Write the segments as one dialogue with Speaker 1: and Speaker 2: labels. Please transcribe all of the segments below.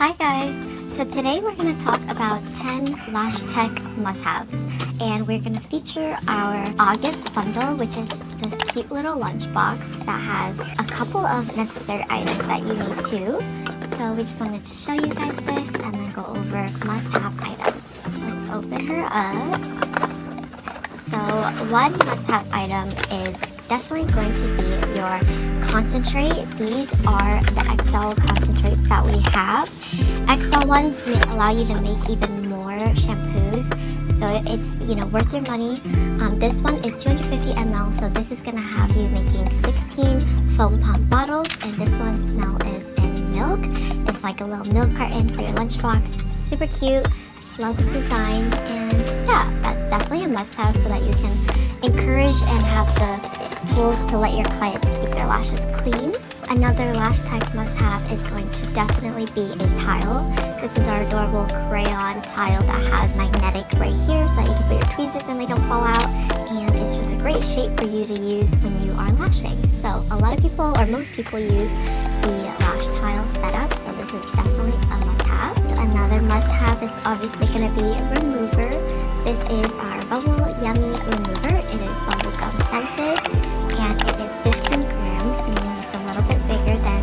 Speaker 1: Hi guys! So today we're going to talk about 10 Lash Tech must-haves, and we're going to feature our August bundle, which is this cute little lunchbox that has a couple of necessary items that you need too. So we just wanted to show you guys this and then go over must-have items. Let's open her up. So one must-have item is definitely going to be your concentrate. These are the XL concentrates that we have. XL ones may allow you to make even more shampoos, so it's worth your money. This one is 250 ml, so this is gonna have you making 16 foam pump bottles, and this one smell is in milk. It's like a little milk carton for your lunchbox. Super cute. Love the design, and yeah, that's definitely a must-have so that you can encourage and have the tools to let your clients keep their lashes clean. Another Lash Tech must-have is going to definitely be a tile. This is our adorable crayon tile that has magnetic right here so that you can put your tweezers and they don't fall out, and it's just a great shape for you to use when you are lashing. So a lot of people, or most people, use the lash tile setup, so this is definitely a must-have. Another must-have is obviously going to be a remover. This is our Bubble Yummy Remover. It is bubblegum scented, and it is 15 grams, meaning it's a little bit bigger than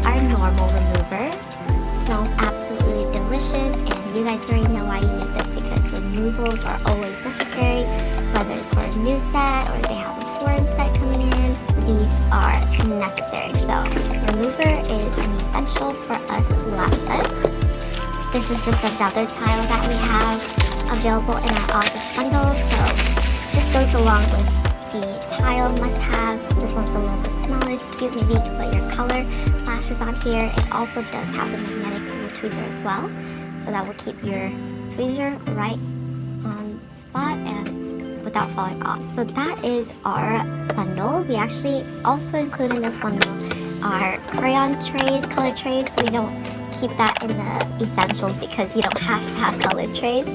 Speaker 1: our normal remover. It smells absolutely delicious, and you guys already know why you need this, because removals are always necessary, whether it's for a new set or they have a foreign set coming in. These are necessary. So remover is an essential for us lash sets. This is just another tile that we have available in our August bundle, so this goes along with the tile must-haves. This one's a little bit smaller, it's cute. Maybe you can put your color lashes on here. It also does have the magnetic little tweezer as well, so that will keep your tweezer right on spot and without falling off. So that is our bundle. We actually also include in this bundle our crayon trays, color trays. We don't keep that in the essentials because you don't have to have colored trays,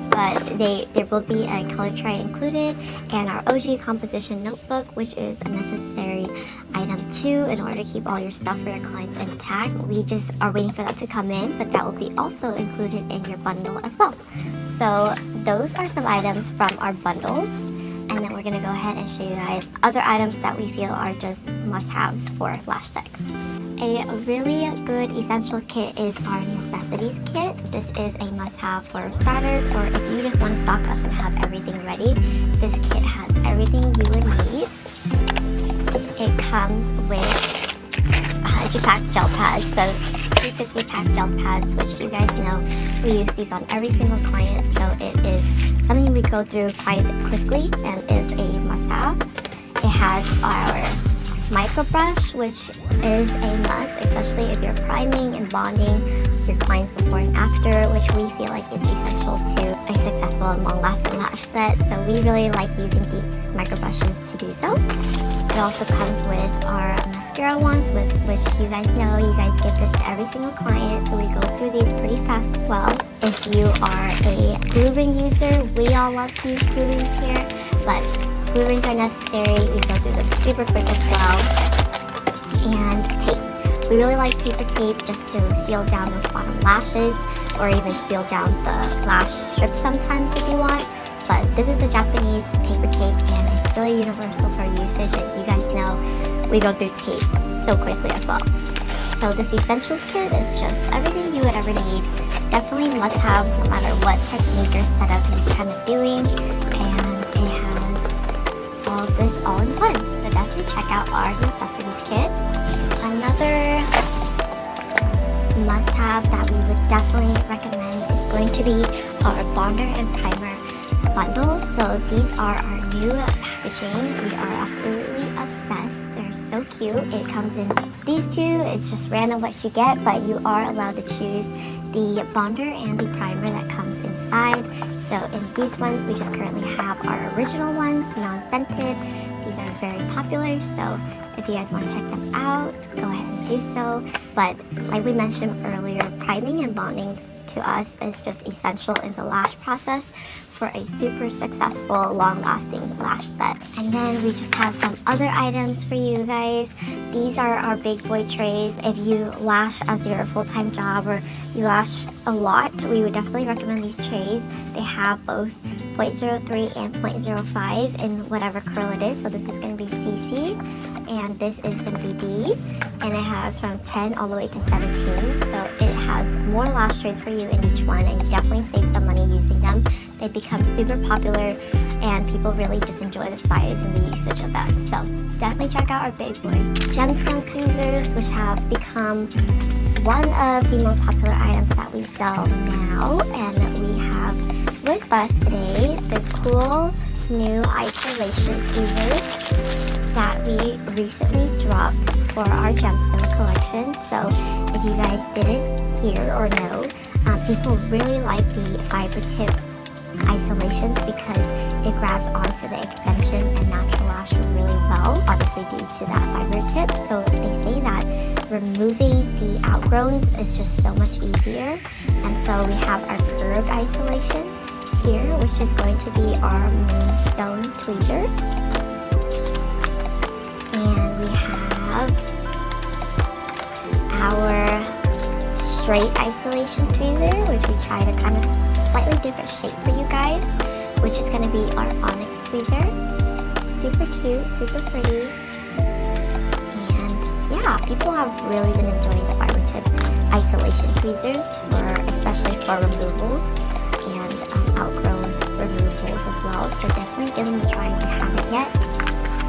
Speaker 1: but there will be a color tray included, and our OG composition notebook, which is a necessary item too in order to keep all your stuff for your clients intact. We just are waiting for that to come in, but that will be also included in your bundle as well. So those are some items from our bundles, and then we're going to go ahead and show you guys other items that we feel are just must-haves for Lash Techs. A really good essential kit is our necessities kit. This is a must-have for starters, or if you just want to stock up and have everything ready, this kit has everything you would need. It comes with 100-pack gel pads, so 350-pack gel pads, which you guys know we use these on every single client, so it is something we go through quite quickly and is a must-have. It has our micro brush, which is a must, especially if you're priming and bonding your clients before and after, which we feel like is essential to a successful and long-lasting lash set. So we really like using these micro brushes to do so. It also comes with our mascara wands, with which you guys know you guys give this to every single client, so we go through these pretty fast as well. If you are a glue ring user, we all love to use glue rings here, but glue rings are necessary. We go through them super quick as well. And tape. We really like paper tape just to seal down those bottom lashes, or even seal down the lash strips sometimes if you want. But this is a Japanese paper tape, and it's really universal for usage, and you guys know we go through tape so quickly as well. So this essentials kit is just everything you would ever need. Definitely must-haves no matter what technique or setup you're kind of doing, and it has all of this all in one. So definitely check out our necessities kit. Another must-have that we would definitely recommend is going to be our bonder and primer bundles. So these are our new packaging. We are absolutely obsessed. They're so cute. It comes in these two. It's just random what you get, but you are allowed to choose the bonder and the primer that comes inside. So in these ones, we just currently have our original ones, non-scented. These are very popular, so if you guys want to check them out, go ahead and do so. But like we mentioned earlier, priming and bonding to us is just essential in the lash process for a super successful, long-lasting lash set. And then we just have some other items for you guys. These are our big boy trays. If you lash as your full-time job or you lash a lot, we would definitely recommend these trays. They have both 0.03 and 0.05 in whatever curl it is. So this is going to be CC and this is going to be D, and it has from 10 all the way to 17. So it has more lash trays for you in each one, and you definitely save some money using them. They become super popular and people really just enjoy the size and the usage of them. So definitely check out our big boys. Gemstone tweezers, which have become one of the most popular items that we sell now. And we have with us today the cool new isolation tweezers that we recently dropped for our gemstone collection. So if you guys didn't hear or know, people really like the fiber tip isolations because it grabs onto the extension and natural lash really well, obviously due to that fiber tip. So they say that removing the outgrowns is just so much easier. And so we have our curved isolation here, which is going to be our moonstone tweezer. And we have our straight isolation tweezer, which we try to kind of slightly different shape for you guys, which is going to be our onyx tweezer. Super cute, super pretty, and yeah, people have really been enjoying the fiber tip isolation tweezers, especially for removals and outgrown removals as well. So definitely give them a try if you haven't yet.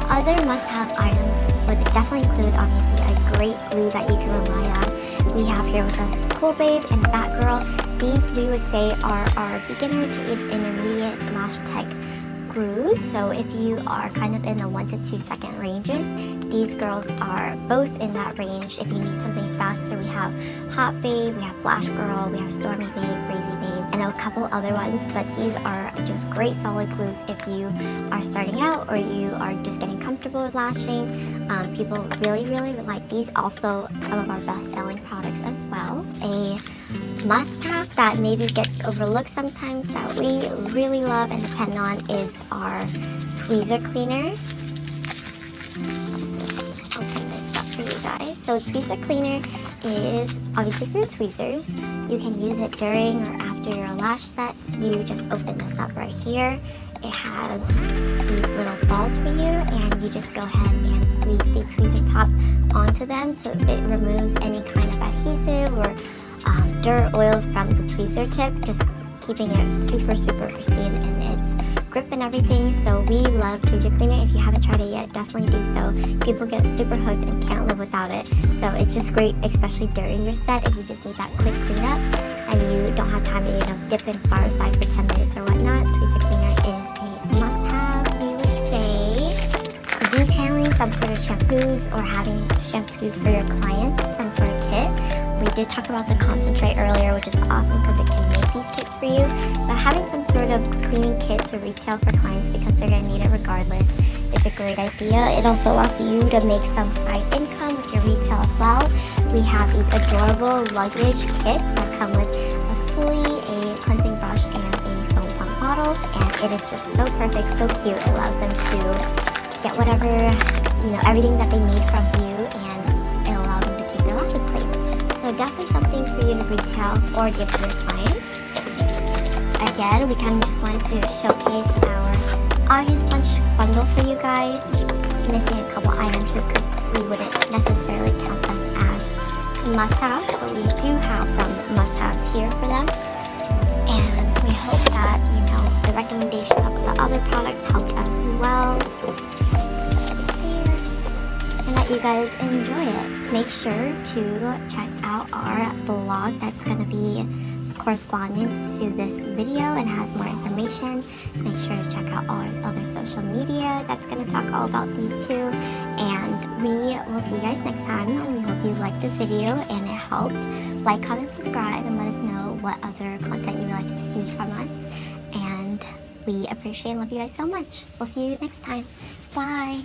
Speaker 1: Other must-have items would definitely include obviously a great glue that you can rely on. We have here with us Cool Babe and Fat Girl. These we would say are our beginner to intermediate lash tech glues. So if you are kind of in the 1 to 2 second ranges, these girls are both in that range. If you need something faster, we have Hot Babe, we have Flash Girl, we have Stormy Babe, Crazy Babe, and a couple other ones. But these are just great solid glues if you are starting out or you are just getting comfortable with lashing. People really like these. Also, some of our best-selling products as well. A must-have that maybe gets overlooked sometimes that we really love and depend on is our tweezer cleaner. Open this up for you guys. So tweezer cleaner is obviously for your tweezers. You can use it during or after your lash sets. You just open this up right here. It has these little balls for you, and you just go ahead and squeeze the tweezer top onto them so it removes any kind of adhesive or dirt, oils from the tweezer tip, just keeping it super pristine in its grip and everything. So we love tweezer cleaner. If you haven't tried it yet, definitely do so. People get super hooked and can't live without it. So it's just great, especially during your set if you just need that quick cleanup and you don't have time to dip in fireside for 10 minutes or whatnot. Tweezer cleaner is a must-have. We would say detailing some sort of shampoos or having shampoos for your clients, some sort of kit. We did talk about the concentrate earlier, which is awesome because it can make these kits for you. But having some sort of cleaning kit to retail for clients because they're going to need it regardless is a great idea. It also allows you to make some side income with your retail as well. We have these adorable luggage kits that come with a spoolie, a cleansing brush, and a foam pump bottle. And it is just so perfect, so cute. It allows them to get whatever, everything that they need from you, and it allows them to keep their lashes clean. So definitely something for you to retail or give to your clients. Again, we kind of just wanted to showcase our August lunch bundle for you guys. Missing a couple items just because we wouldn't necessarily count them as must-haves, but we do have some must-haves here for them. And we hope that, the recommendation of the other products helped as well. And that you guys enjoy it. Make sure to check out our blog that's going to be corresponding to this video and has more information. Make sure to check out our other social media that's going to talk all about these two. And we will see you guys next time. We hope you liked this video and it helped. Like, comment, subscribe, and let us know what other content you would like to see from us. And we appreciate and love you guys so much. We'll see you next time. Bye.